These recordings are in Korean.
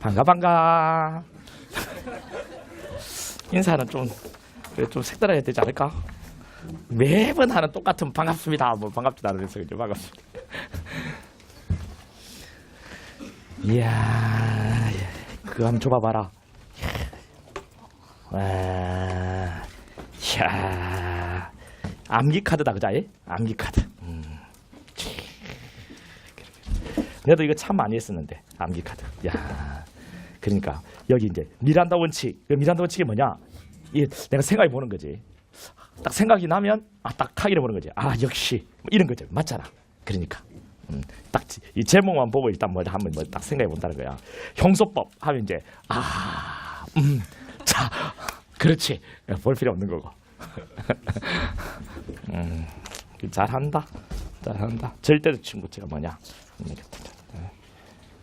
반가 반가. 인사는 좀 색달라야 되지 않을까? 매번 하는 똑같은 반갑습니다. 뭐 반갑지도 않으면서 이제 반갑습니다. 이야, 그거 한번 줘봐봐라. 와, 이야, 암기 카드다 그자? 암기 카드. 내도 이거 참 많이 했었는데 암기 카드. 야, 그러니까 여기 이제 미란다 원칙. 미란다 원칙이 뭐냐? 이 내가 생각해 보는 거지. 딱 생각이 나면 딱 하기를 보는 거지. 아 역시 뭐 이런 거죠. 맞잖아. 그러니까 딱 이 제목만 보고 일단 뭐 한번 뭐 딱 생각해 본다는 거야. 형소법 하면 이제 자 그렇지 볼 필요 없는 거고. 잘한다. 잘한다. 절대로 친구체가 뭐냐?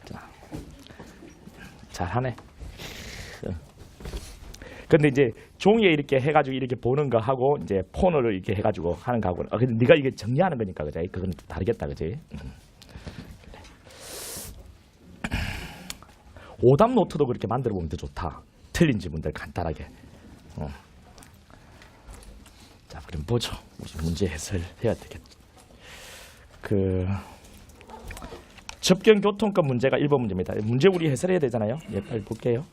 자, 잘하네. 근데 이제 종이에 이렇게 해가지고 이렇게 보는 거 하고 이제 폰으로 이렇게 해가지고 하는 거하고는 근데 네가 이게 정리하는 거니까 그지? 그건 다르겠다 그지? 오답 노트도 그렇게 만들어 보면 더 좋다. 틀린 지문들 간단하게. 자 그럼 보죠. 문제 해설해야 되겠다. 접경교통권 문제가 1번 문제입니다. 문제 우리 해설해야 되잖아요. 예, 빨리 볼게요.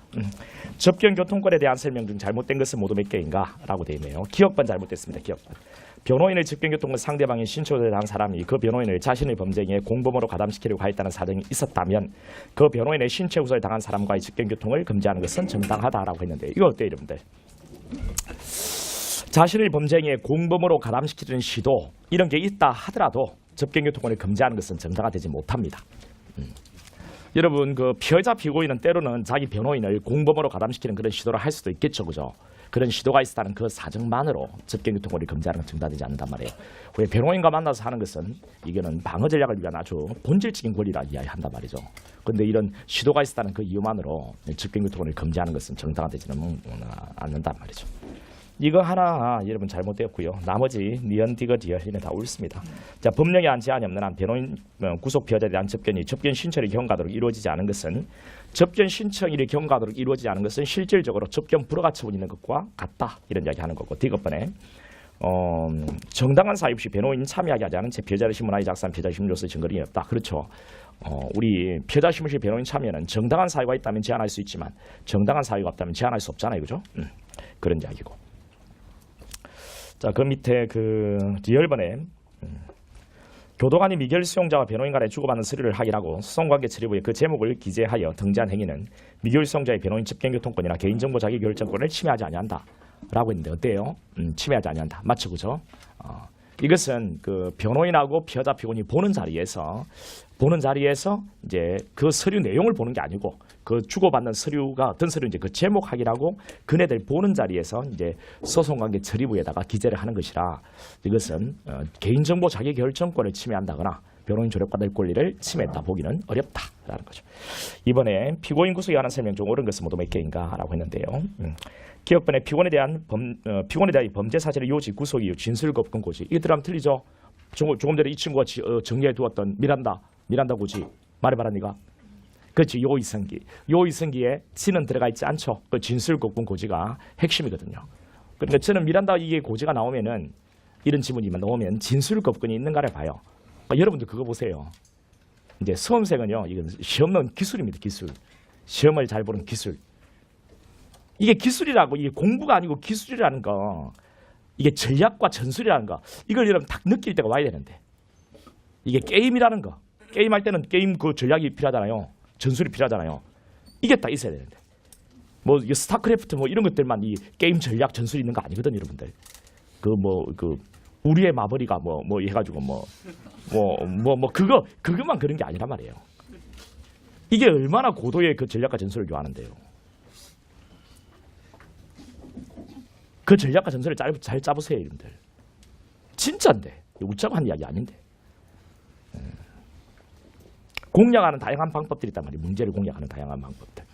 접경교통권에 대한 설명 중 잘못된 것은 모두 몇 개인가? 라고 되어 있네요. 기억번 잘못됐습니다. 기억번. 변호인의 접경교통권 상대방이 신초에 대한 사람이 그 변호인을 자신의 범죄에 공범으로 가담시키려고 하였다는 사정이 있었다면 그 변호인의 신체 구속을 당한 사람과의 접경교통을 금지하는 것은 정당하다라고 했는데 이거 어때요 여러분들? 자신의 범죄에 공범으로 가담시키는 시도 이런 게 있다 하더라도 접경교통권을 금지하는 것은 정당화되지 못합니다. 여러분 그 피해자 피고인은 때로는 자기 변호인을 공범으로 가담시키는 그런 시도를 할 수도 있겠죠, 그죠? 그런 시도가 있었다는 그 사정만으로 접경교통권을 금지하는 건 정당화되지 않는단 말이에요. 왜 변호인과 만나서 하는 것은 이거는 방어 전략을 위한 아주 본질적인 권리라 이야기한단 말이죠. 그런데 이런 시도가 있었다는 그 이유만으로 접경교통권을 금지하는 것은 정당화되지는 않는단 말이죠. 이거 하나 여러분 잘못되었고요. 나머지 니언 디거 디얼이는 다 옳습니다. 자, 법령에 한 제한이 없는 한 변호인 구속 피해자에 대한 접견이 접견 신청이 경과하도록 이루어지지 않은 것은 접견 신청이 경과하도록 이루어지지 않은 것은 실질적으로 접견 불허가 처분 있는 것과 같다. 이런 이야기 하는 거고 디귿번에 정당한 사유 없이 변호인 참여하게 하지 않은 채 피해자를 신문하여 작성한 피해자 신문조서 증거력이 없다. 그렇죠. 우리 피해자 신문실 변호인 참여는 정당한 사유가 있다면 제한할 수 있지만 정당한 사유가 없다면 제한할 수 없잖아요. 그죠? 그런 이야기고. 자, 그 밑에 디얼번에 교도관이 미결 수용자와 변호인 간에 주고받는 서류를 확인하고 소송관계 처리부에 그 제목을 기재하여 등재한 행위는 미결 수용자의 변호인 접견교통권이나 개인정보 자기결정권을 침해하지 아니한다 라고 했는데 어때요? 침해하지 아니한다. 맞죠, 그죠? 이것은 그 변호인하고 피해자 피고인이 보는 자리에서 이제 그 서류 내용을 보는 게 아니고 그 주고받는 서류가 어떤 서류인지 그 제목 확인하고 그네들 보는 자리에서 이제 소송관계 처리부에다가 기재를 하는 것이라 이것은 개인정보 자기결정권을 침해한다거나 변호인 조력받을 권리를 침해했다 보기는 어렵다라는 거죠. 이번에 피고인 구속에 관한 설명 중 옳은 것은 모두 몇 개인가라고 했는데요. 기억번에 피고인에 대한 범죄 사실의 요지, 구속 이유, 진술 거부권 고지 이게 들어가면 틀리죠. 조금 전에 이 친구가 정리해 두었던 미란다 고지 말해봐라 니가. 그렇지. 요이성기에 지는 들어가 있지 않죠. 그 진술 거부권 고지가 핵심이거든요. 그러니까 저는 미란다 이게 고지가 나오면은 이런 지문이만 나오면 진술 거부권이 있는가를 봐요. 그러니까 여러분들 그거 보세요. 이제 수험생은요 이건 시험 넣은 기술입니다. 기술. 시험을 잘 보는 기술. 이게 기술이라고 이게 공부가 아니고 기술이라는 거 이게 전략과 전술이라는 거 이걸 여러분 딱 느낄 때가 와야 되는데 이게 게임이라는 거 게임할 때는 게임 그 전략이 필요하잖아요. 전술이 필요하잖아요. 이게 딱 있어야 되는데 뭐 스타크래프트 뭐 이런 것들만 이 게임 전략 전술이 있는 거 아니거든 여러분들. 우리의 마무리가 뭐 해가지고 그것만 그런 게 아니란 말이에요. 이게 얼마나 고도의 그 전략과 전술을 요하는데요. 그 전략과 전술을 잘 짜보세요, 여러분들. 진짜인데 웃자고 한 이야기 아닌데. 공략하는 다양한 방법들이 있단 말이에요. 문제를 공략하는 다양한 방법들.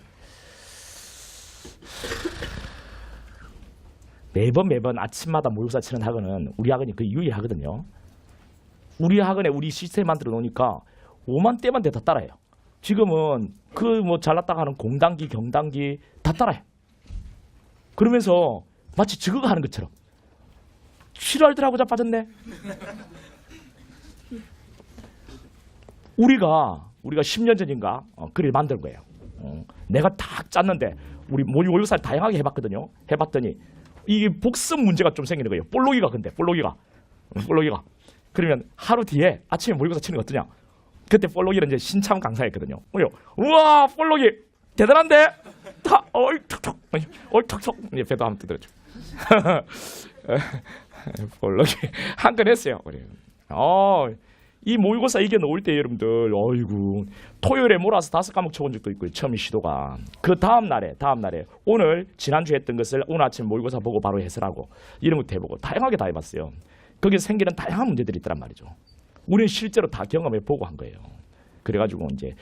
매번 아침마다 모의고사 치는 학원은 우리 학원이 그 유일하거든요. 우리 학원에 우리 시스템 만들어 놓으니까 5만 대만 다 따라해요. 지금은 그 뭐 잘났다가 하는 공단기, 경단기 다 따라해. 그러면서 마치 저거가 하는 것처럼 싫어하더라고 자빠졌네. 우리가 10년 전인가 글을 만든 거예요. 내가 딱 짰는데 우리 모의고사를 다양하게 해봤거든요. 해봤더니 이게 복습 문제가 좀 생기는 거예요. 볼록이가. 그러면 하루 뒤에 아침에 모의고사 치는 거 어떠냐? 그때 볼록이는 이제 신참 강사였거든요. 우와 볼록이 대단한데? 다 톡톡 이제 배도 한번 두드려줘. 볼록이 한 건 했어요. 우리. 이 모의고사 이겨 놓을 때 여러분들 어이구 토요일에 몰아서 5과목 쳐본 적도 있고 처음 시도가 그 다음 날에 오늘 지난주에 했던 것을 오늘 아침 모의고사 보고 바로 해설하고 이런 것도 해보고 다양하게 다 해봤어요. 거기서 생기는 다양한 문제들이 있더란 말이죠. 우리는 실제로 다 경험해 보고 한 거예요. 그래가지고 이제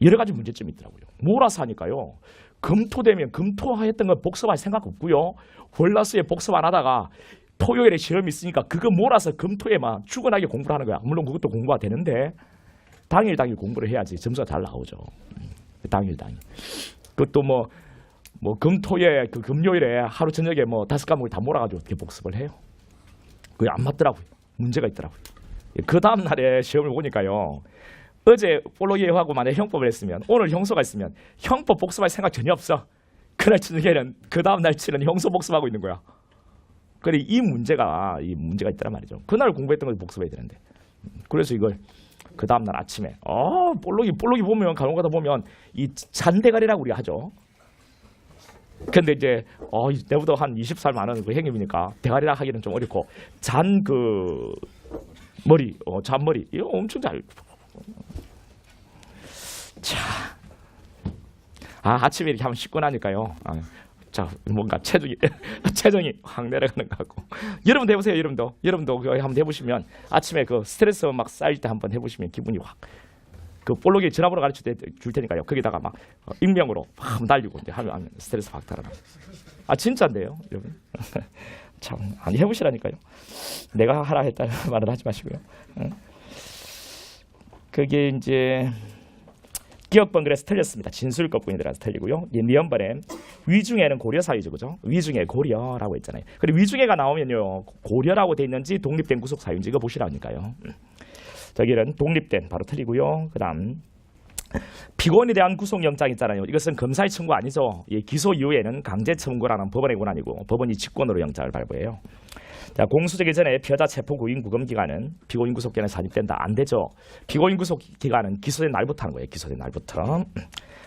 여러 가지 문제점이 있더라고요. 몰아서 하니까요. 금토되면 금토했던 걸 복습할 생각 없고요. 월화수에 복습 안 하다가 토요일에 시험이 있으니까 그거 몰아서 금토에만 죽어나게 공부를 하는 거야. 물론 그것도 공부가 되는데 당일 공부를 해야지 점수가 잘 나오죠. 당일. 그것도 뭐 금토에 그 금요일에 하루 저녁에 뭐 5과목을 다 몰아가지고 어떻게 복습을 해요? 그게 안 맞더라고요. 문제가 있더라고요. 그 다음 날에 시험을 보니까요. 어제 볼로기하고 만약에 형법을 했으면 오늘 형소가 있으면 형법 복습할 생각 전혀 없어. 그날 저녁에는 그 다음 날 치는 형소 복습하고 있는 거야. 그래 이 문제가 있더란 말이죠. 그날 공부했던 걸 복습해야 되는데. 그래서 이걸 그 다음 날 아침에 볼록이 보면 간혹가다 보면 이 잔대가리라고 우리가 하죠. 근데 이제 내보다 한 20살 많은 그 형님이니까 대가리라 하기는 좀 어렵고 잔머리 이거 엄청 잘. 자, 아침에 이렇게 한번 씻고 나니까요. 자, 뭔가 체중이 확 내려가는 것 같고. 여러분도 해보세요. 여러분도 그거 한번 해보시면 아침에 그 스트레스 막 쌓일 때 한번 해보시면 기분이 확. 그 볼록이 전화번호 가르쳐 줄 테니까요. 거기다가 막 익명으로 막 날리고 이제 하면 스트레스 확 달아나. 진짜인데요, 여러분. 참, 아니 해보시라니까요. 내가 하라 했다 말은 하지 마시고요. 그게 이제 기억번 그래서 틀렸습니다. 진술거분이 들어가서 틀리고요. 미연번에 위중에는 고려사유죠, 그죠? 위중에 고려라고 했잖아요. 그리고 위중에가 나오면요 고려라고 돼 있는지 독립된 구속 사유인지 이거 보시라니까요. 저기는 독립된 바로 틀리고요. 그다음 피고인에 대한 구속영장 있잖아요. 이것은 검사의 청구 아니죠. 기소 이후에는 강제 청구라는 법원의 권한이고 법원이 직권으로 영장을 발부해요. 자, 공수되기 전에 피해자 체포 구인 구금 기간은 피고인 구속기간에 산입된다. 안 되죠. 피고인 구속 기간은 기소된 날부터 하는 거예요. 기소된 날부터.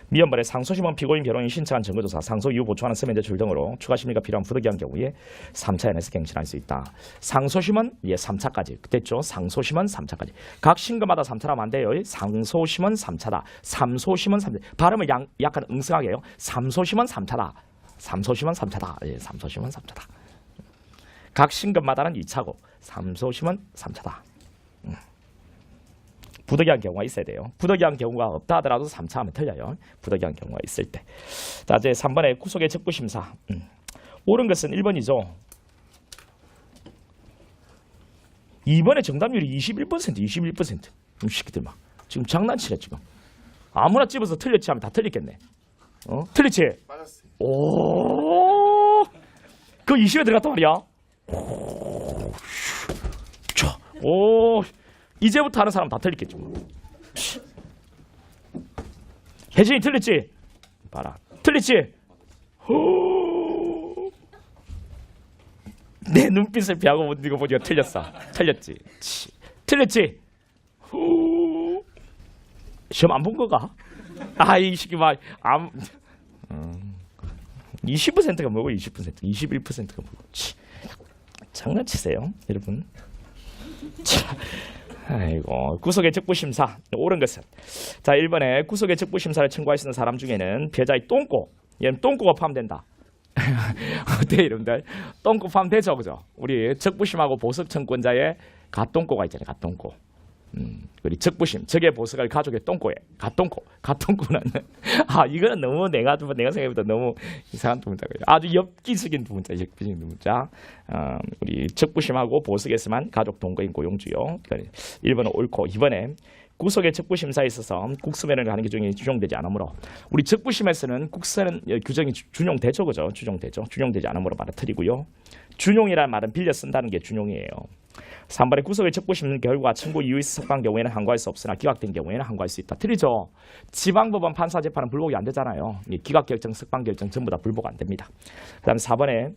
미연번에 상소심은 피고인 변호인이 신청한 증거조사, 상소 이후 보충하는 서면 제출 등으로 추가 심리가 필요한 부득이한 경우에 3차연에서 갱신할 수 있다. 상소심은 3차까지. 됐죠? 상소심은 3차까지. 각 신고마다 3차라면 안 돼요. 상소심은 3차다. 삼소심은 3차. 발음을 약간 응승하게 해요. 삼소심은 3차다. 삼소심은 3차다. 삼소심은 3차다. 각 신급마다는 2차고 삼소심은 3차다. 부득이한 경우가 있어야 돼요. 부득이한 경우가 없다 하더라도 3차 하면 틀려요. 부득이한 경우가 있을 때. 자, 이제 3번에 구속의 적부심사. 옳은 것은 1번이죠. 2번의 정답률이 21%. 시키들 막. 지금 장난치네 지금. 아무나 집어서 틀렸지 하면 다 틀리겠네. 틀렸지? 맞았어요. 오. 그 20에 들어갔단 말이야. 오. 이제부터 하는 사람 다 틀리겠지 뭐. 혜진이 틀렸지? 봐라. 틀렸지? 내 눈빛을 피하고 못 이거 보니까 틀렸어. 틀렸지? 틀렸지? 시험 안 본 거가? 이 시기 막 20%가 뭐고 20%, 21%가 뭐고. 장난치세요, 여러분? 자. 아이고, 구속의 적부심사 옳은 것은 자 1번에 구속의 적부심사를 청구할 수 있는 사람 중에는 피해자의 똥꼬, 얘는 똥꼬가 포함된다. 어때요 여러분들? 똥꼬 포함되죠, 그죠? 우리 적부심하고 보석 청구권자의 갓똥꼬가 있잖아요. 갓똥꼬. 우리 적부심, 적의 보석을 가족의 똥꼬에 갓똥꼬는 이거는 너무 내가 생각해보다 너무 이상한 두 문자고요. 아주 엽기적인 두 문자. 우리 적부심하고 보석에서만 가족 동거인 고용주요. 1번은 옳고 2번에 구속의 적부심사에 있어서 국수면허를 하는 규정이 준용되지 않으므로 우리 적부심에서는 국수는 규정이 준용되죠, 그죠? 준용되지 않으므로 말을 준용이라는 말은 빌려 쓴다는 게 준용이에요. 3번에 구속의 적부심 결과 청구 이유 있어 석방 경우에는 항고할 수 없으나 기각된 경우에는 항고할 수 있다. 틀리죠? 지방법원 판사 재판은 불복이 안 되잖아요. 기각결정, 석방결정 전부 다 불복 안 됩니다. 그 다음 4번에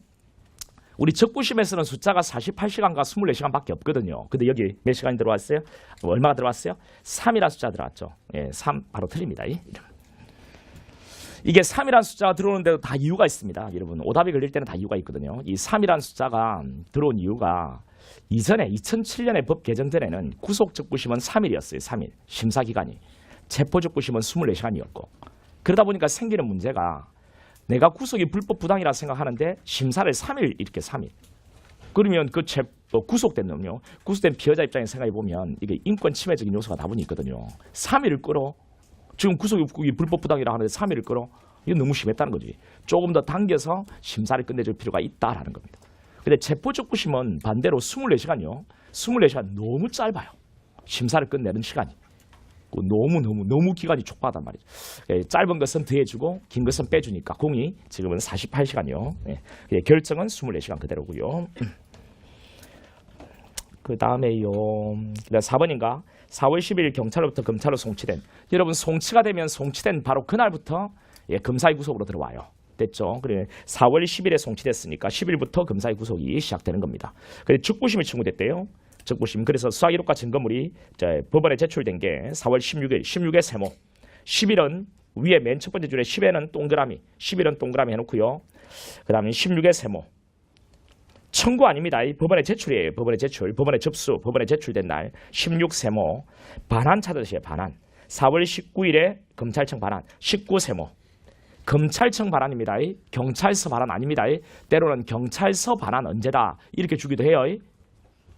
우리 적부심에서는 숫자가 48시간과 24시간밖에 없거든요. 근데 여기 몇 시간이 들어왔어요? 얼마가 들어왔어요? 3이라는 숫자 들어왔죠. 3 바로 틀립니다. 이게 3이라는 숫자가 들어오는데도 다 이유가 있습니다. 여러분 오답이 걸릴 때는 다 이유가 있거든요. 이 3이라는 숫자가 들어온 이유가 이전에 2007년에 법 개정 전에는 구속 적부심은 3일이었어요. 3일 심사기간이. 체포 적부심은 24시간이었고 그러다 보니까 생기는 문제가 내가 구속이 불법 부당이라 생각하는데 심사를 3일 이렇게 3일. 그러면 그 구속된 놈요. 구속된 피해자 입장에서 생각해 보면 이게 인권 침해적인 요소가 다분히 있거든요. 3일을 끌어. 지금 구속이 불법 부당이라 하는데 3일을 끌어. 이건 너무 심했다는 거지. 조금 더 당겨서 심사를 끝내줄 필요가 있다라는 겁니다. 근데 체포적부심은 반대로 24시간이요. 24시간 너무 짧아요. 심사를 끝내는 시간이. 너무 기간이 촉박하단 말이죠. 짧은 것은 더해주고 긴 것은 빼주니까 공이 지금은 48시간이요. 결정은 24시간 그대로고요. 그 다음에요. 4번인가? 4월 10일 경찰로부터 검찰로 송치된. 여러분 송치가 되면 송치된 바로 그날부터 검사의 구속으로 들어와요. 됐죠? 그래 4월 10일에 송치됐으니까 10일부터 검사의 구속이 시작되는 겁니다. 그래 적부심이 청구됐대요. 적부심. 그래서 수사기록과 증거물이 법원에 제출된 게 4월 16일 세모. 10일은 위에 맨 첫 번째 줄에 10에는 동그라미, 11은 동그라미 해놓고요. 그 다음에 16의 세모. 청구 아닙니다. 법원에 제출이에요. 법원에 제출, 법원에 접수, 법원에 제출된 날 16 세모. 반환 찾으세요. 반환. 4월 19일에 검찰청 반환, 19 세모. 검찰청 반환입니다. 경찰서 반환 아닙니다. 때로는 경찰서 반환 언제다 이렇게 주기도 해요.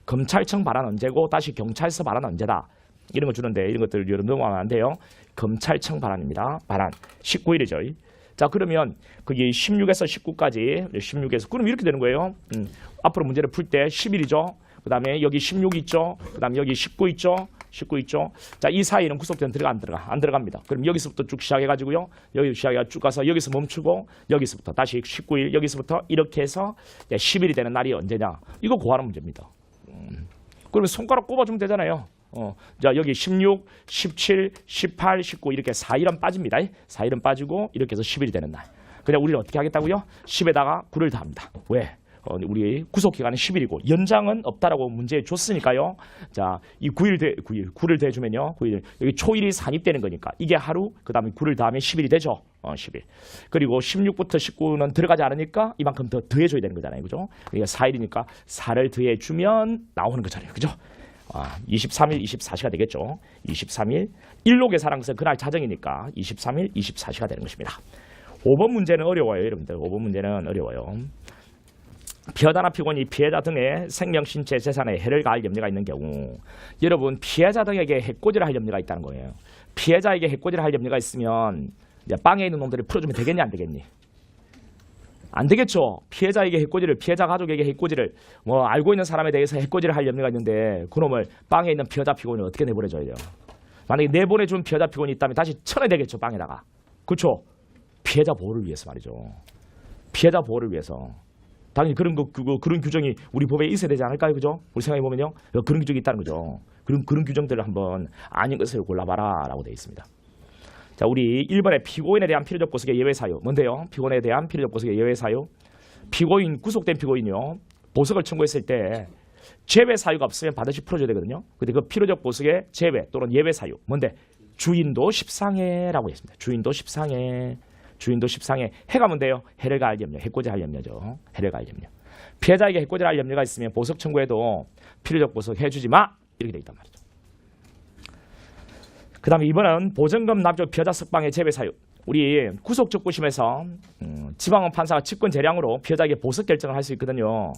검찰청 반환 언제고 다시 경찰서 반환 언제다 이런 거 주는데 이런 것들 여러분 넘어가면 안 돼요. 검찰청 반환입니다. 반환 19일이죠. 자 그러면 그게 16에서 19까지 16에서 그럼 이렇게 되는 거예요. 앞으로 문제를 풀 때 10일이죠. 그 다음에 여기 16 있죠. 그 다음에 여기 19 있죠. 19 있죠. 자, 이 사이는 구속된 안 들어갑니다. 그럼 여기서부터 쭉 시작해가지고요. 여기 시작해가 쭉 가서 여기서 멈추고 여기서부터 다시 19일 여기서부터 이렇게 해서 10일이 되는 날이 언제냐. 이거 구하는 문제입니다. 그러면 손가락 꼽아주면 되잖아요. 자 여기 16, 17, 18, 19 이렇게 4일은 빠집니다. 4일은 빠지고 이렇게 해서 10일이 되는 날. 그냥 우리는 어떻게 하겠다고요? 10에다가 9를 더합니다. 왜? 우리 구속기간은 10일이고 연장은 없다라고 문제에 줬으니까요. 자, 이 9를 더해주면요. 9일, 여기 초일이 산입되는 거니까 이게 하루, 그 다음에 9를 더하면 10일이 되죠. 10일. 그리고 16부터 19는 들어가지 않으니까 이만큼 더 더해줘야 되는 거잖아요. 그죠? 그러니까 4일이니까 4를 더해주면 나오는 거잖아요. 그죠? 23일, 24시가 되겠죠. 23일, 일로 계산한 것은 그날 자정이니까 23일, 24시가 되는 것입니다. 5번 문제는 어려워요. 여러분들 5번 문제는 어려워요. 피해자나 피고인이 피해자 등의 생명, 신체, 재산에 해를 가할 염려가 있는 경우 여러분 피해자 등에게 해코지를 할 염려가 있다는 거예요. 피해자에게 해코지를 할 염려가 있으면 이제 빵에 있는 놈들을 풀어주면 되겠니 안 되겠니? 안 되겠죠. 피해자에게 해코지를 피해자 가족에게 해코지를 뭐 알고 있는 사람에 대해서 해코지를 할 염려가 있는데 그놈을 빵에 있는 피해자 피고인을 어떻게 내보내줘야 돼요? 만약에 내보내준 피해자 피고인이 있다면 다시 쳐내야 되겠죠. 빵에다가. 그렇죠. 피해자 보호를 위해서 말이죠. 피해자 보호를 위해서. 당연히 그런 규정이 우리 법에 있어야 되지 않을까요? 그죠? 우리 생각해보면요. 그런 규정이 있다는 거죠. 그런 규정들을 한번 아닌 것을 골라봐라 라고 되어 있습니다. 자, 우리 1번에 피고인에 대한 필요적 보석의 예외 사유. 뭔데요? 피고인에 대한 필요적 보석의 예외 사유. 피고인, 구속된 피고인이요. 보석을 청구했을 때 제외 사유가 없으면 반드시 풀어줘야 되거든요. 근데 그 필요적 보석의 제외 또는 예외 사유. 뭔데? 주인도 십상해라고 했습니다. 주인도 십상해. 주인도 십상해. 해가 뭔데요? 해를 가할 염려. 해코지 할 염려죠. 해를 가할 염려. 피해자에게 해코지를 할 염려가 있으면 보석 청구에도 필요적 보석 해주지 마. 이렇게 돼 있단 말이죠. 그 다음에 2번은 보증금 납부 피해자 석방의 제외 사유. 우리 구속적부심에서 지방원 판사가 직권 재량으로 피해자에게 보석 결정을 할 수 있거든요.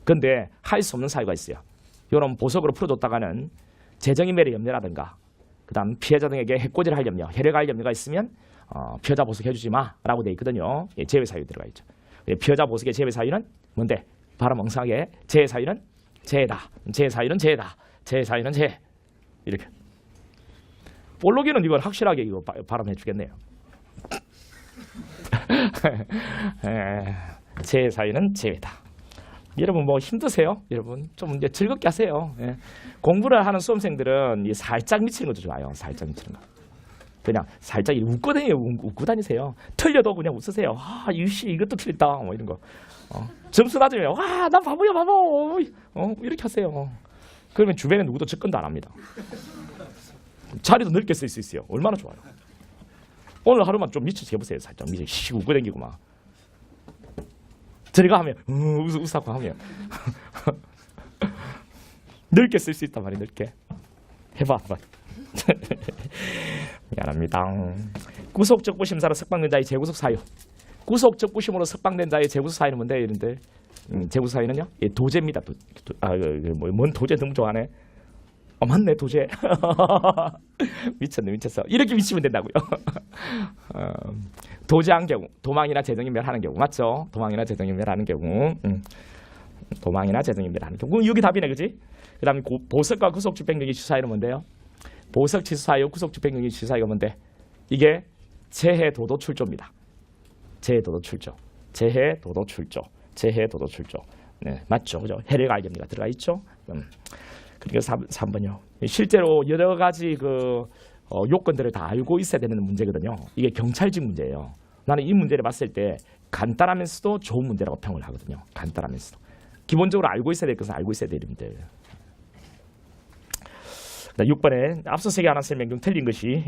그런데 할 수 없는 사유가 있어요. 이런 보석으로 풀어줬다가는 재정인멸의 염려라든가 그 다음 피해자 등에게 해코지를 할 염려, 해를 가할 염려가 있으면 피해자 보석 해주지 마라고 되어 있거든요. 예, 제외 사유 들어가 있죠. 예, 피해자 보석의 제외 사유는 뭔데? 바로 멍청하게 제외 사유는 제외다. 제외 사유는 제외다. 제외 사유는 제외. 이렇게. 볼록이는 이걸 확실하게 이거 발음해 주겠네요. 제 사유는 제외다. 여러분 뭐 힘드세요? 여러분 좀 이제 즐겁게 하세요. 예. 공부를 하는 수험생들은 이 살짝 미치는 것도 좋아요. 살짝 미치는 거. 그냥 살짝 웃고 다니세요. 웃고 다니세요. 틀려도 그냥 웃으세요. 아, 유씨 이것도 틀렸다. 뭐 이런 거. 점수 낮으면 와, 난 바보야 바보. 이렇게 하세요. 그러면 주변에 누구도 접근도 안 합니다. 자리도 넓게 쓸 수 있어요. 얼마나 좋아요. 오늘 하루만 좀 미쳐서 해보세요. 살짝 미쳐 웃고 다니고 막. 저리가 하면 웃고 하면 넓게 쓸 수 있단 말이에요. 넓게 해봐. 미안합니다. 구속 적부심사로 석방된 자의 재구속 사유. 구속 적부심으로 석방된 자의 재구속 사유는 뭔데? 이런데 재구속 사유는요? 예, 도제입니다. 뭔 도제 너무 좋아하네. 맞네 도제. 미쳤네 미쳤어. 이렇게 미치면 된다고요. 도제한 경우 도망이나 재정인멸하는 경우 맞죠? 도망이나 재정인멸하는 경우 도망이나 재정인멸하는 경우 여기 답이네 그지? 그 다음에 보석과 구속 집행유예 취소 사유는 뭔데요? 보석 취소 사유 구속 집행유예 취소 사유가 뭔데? 이게 재해 도도 출조입니다. 재해 도도 출조. 재해 도도 출조. 재해 도도 출조. 네, 맞죠? 그죠? 해례가 알geb니가 들어가 있죠? 그러니까 3번이요. 실제로 여러 가지 요건들을 다 알고 있어야 되는 문제거든요. 이게 경찰직 문제예요. 나는 이 문제를 봤을 때 간단하면서도 좋은 문제라고 평을 하거든요. 간단하면서도. 기본적으로 알고 있어야 될 것은 알고 있어야 되는 문제. 6번에 앞서 세계하는 설명 중 틀린 것이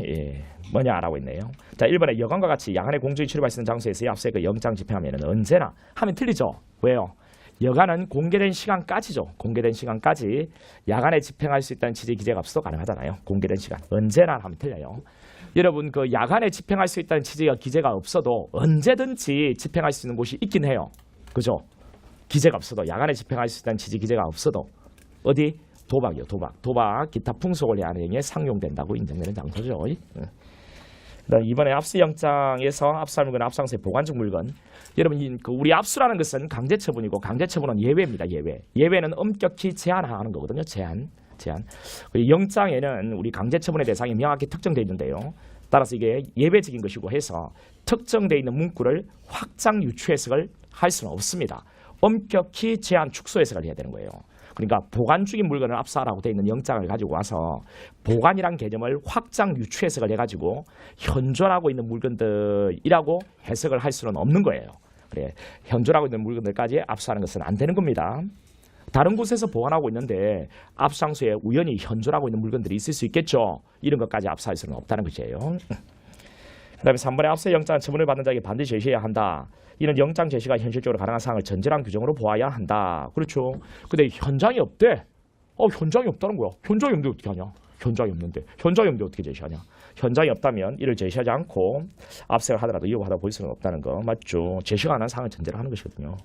뭐냐라고 있네요. 자, 1번에 여관과 같이 야간에 공중이 출입할 수 있는 장소에서의 앞서 영장 집행하면 언제나 하면 틀리죠. 왜요? 여간은 공개된 시간까지죠. 공개된 시간까지 야간에 집행할 수 있다는 취지의 기재가 없어도 가능하잖아요. 공개된 시간. 언제나 하면 틀려요. 여러분 야간에 집행할 수 있다는 취지의 기재가 없어도 언제든지 집행할 수 있는 곳이 있긴 해요. 그죠? 기재가 없어도 야간에 집행할 수 있다는 취지 기재가 없어도 어디? 도박이요. 도박 기타 풍속을 위한 행위에 상용된다고 인정되는 장소죠. 그다음 이번에 압수 영장에서 압수할 물건, 압수항소의 보관중 물건. 여러분 우리 압수라는 것은 강제 처분이고 강제 처분은 예외입니다. 예외는 엄격히 제한하는 거거든요. 제한. 영장에는 우리 강제 처분의 대상이 명확히 특정되어 있는데요. 따라서 이게 예외적인 것이고 해서 특정되어 있는 문구를 확장 유추 해석을 할 수는 없습니다. 엄격히 제한 축소 해석을 해야 되는 거예요. 그러니까 보관 중인 물건을 압수하라고 되어 있는 영장을 가지고 와서 보관이란 개념을 확장 유추 해석을 해가지고 현존하고 있는 물건들이라고 해석을 할 수는 없는 거예요. 그래, 현존하고 있는 물건들까지 압수하는 것은 안 되는 겁니다. 다른 곳에서 보관하고 있는데 압수장소에 우연히 현존하고 있는 물건들이 있을 수 있겠죠. 이런 것까지 압수할 수는 없다는 것이에요. 그 다음에 3번에 압수 영장 처분을 받는 자에게 반드시 제시해야 한다. 이는 영장 제시가 현실적으로 가능한 사항을 전제랑 규정으로 보아야 한다. 그렇죠. 근데 현장이 없대. 현장이 없다는 거야. 현장이 없는데 어떻게 하냐. 현장이 없는데 어떻게 제시하냐. 현장이 없다면 이를 제시하지 않고 압수를 하더라도 이유하다 볼 수는 없다는 거 맞죠. 제시가 가능한 사항을 전제로 하는 것이거든요.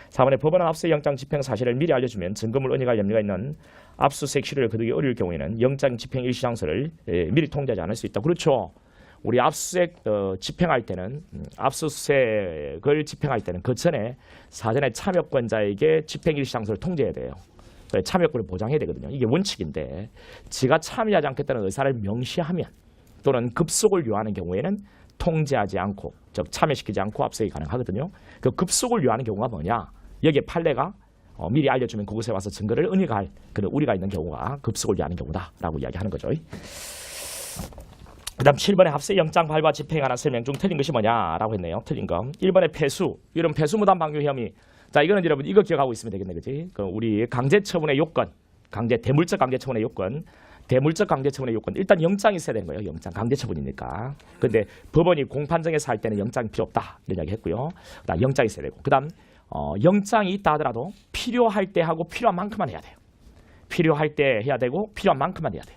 4번에 법원은 압수 영장 집행 사실을 미리 알려주면 증거물 은닉할 염려가 있는 압수수색 시료를 거두기 어려울 경우에는 영장 집행 일시 장소를 미리 통지하지 않을 수 있다. 그렇죠. 우리 압수수색 집행할 때는 압수수색을 집행할 때는 그 전에 사전에 참여권자에게 집행 일시 장소를 통지해야 돼요. 참여권을 보장해야 되거든요. 이게 원칙인데 지가 참여하지 않겠다는 의사를 명시하면 또는 급속을 요하는 경우에는 통지하지 않고 즉 참여시키지 않고 압수수색이 가능하거든요. 그 급속을 요하는 경우가 뭐냐? 여기에 판례가 미리 알려주면 그곳에 와서 증거를 은닉할 그런 우리가 있는 경우가 급속을 요하는 경우다라고 이야기하는 거죠. 그 다음 7번에 합수영장 발부와 집행하는 설명 중 틀린 것이 뭐냐라고 했네요. 틀린 거. 1번에 폐수. 이런 폐수무단 방류 혐의. 자, 이거는 여러분 이거 기억하고 있으면 되겠네. 그지? 우리 강제처분의 요건. 대물적 강제처분의 요건. 대물적 강제처분의 요건. 일단 영장이 있어야 되는 거예요. 영장. 강제처분이니까. 근데 법원이 공판정에서 할 때는 영장이 필요 없다. 이런 이야기 했고요. 그다음 영장이 있어야 되고. 그 다음 영장이 있다 하더라도 필요할 때 하고 필요한 만큼만 해야 돼요. 필요할 때 해야 되고 필요한 만큼만 해야 돼요.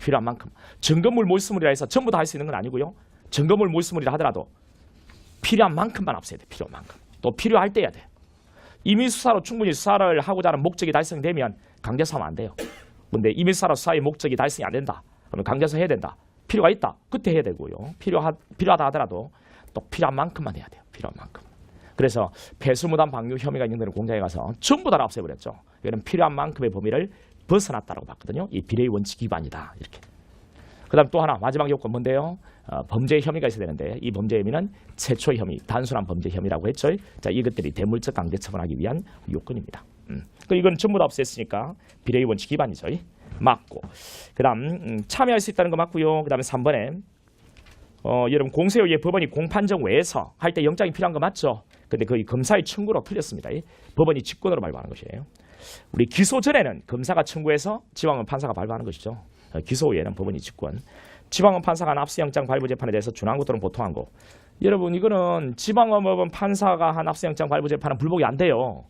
필요한 만큼. 증거물 몰수물이라 해서 전부 다 할 수 있는 건 아니고요. 증거물 몰수물이라 하더라도 필요한 만큼만 압수해야 돼. 필요한 만큼. 또 필요할 때 해야 돼. 이미 수사로 충분히 수사를 하고자 하는 목적이 달성되면 강제서 하면 안 돼요. 근데 이미 수사로 수사의 목적이 달성이 안 된다. 그러면 강제서 해야 된다. 필요가 있다. 그때 해야 되고요. 필요하다 하더라도 또 필요한 만큼만 해야 돼요. 필요한 만큼. 그래서 폐수무단 방류 혐의가 있는 데는 공장에 가서 전부 다 압수해버렸죠. 이거는 필요한 만큼의 범위를 벗어났다고 봤거든요. 이 비례의 원칙 위반이다. 이렇게. 그다음 또 하나 마지막 요건 뭔데요? 범죄 혐의가 있어야 되는데 이 범죄 혐의는 최초 혐의, 단순한 범죄 혐의라고 했죠. 자, 이것들이 대물적 강제 처분하기 위한 요건입니다. 이건 전부 다 없앴으니까 비례의 원칙 위반이죠. 맞고. 그다음 참여할 수 있다는 거 맞고요. 그다음에 3번에 여러분 공소에 의해 법원이 공판정 외에서 할 때 영장이 필요한 거 맞죠? 근데 거의 검사의 청구로 틀렸습니다. 법원이 직권으로 발부하는 것이에요. 우리 기소 전에는 검사가 청구해서 지방은 판사가 발부하는 것이죠. 기소 후에는 법원이 직권. 지방은 판사가 한 압수영장 발부 재판에 대해서 준항고 또는 보통항고. 여러분 이거는 지방법원 판사가 한 압수영장 발부 재판은 불복이 안 돼요.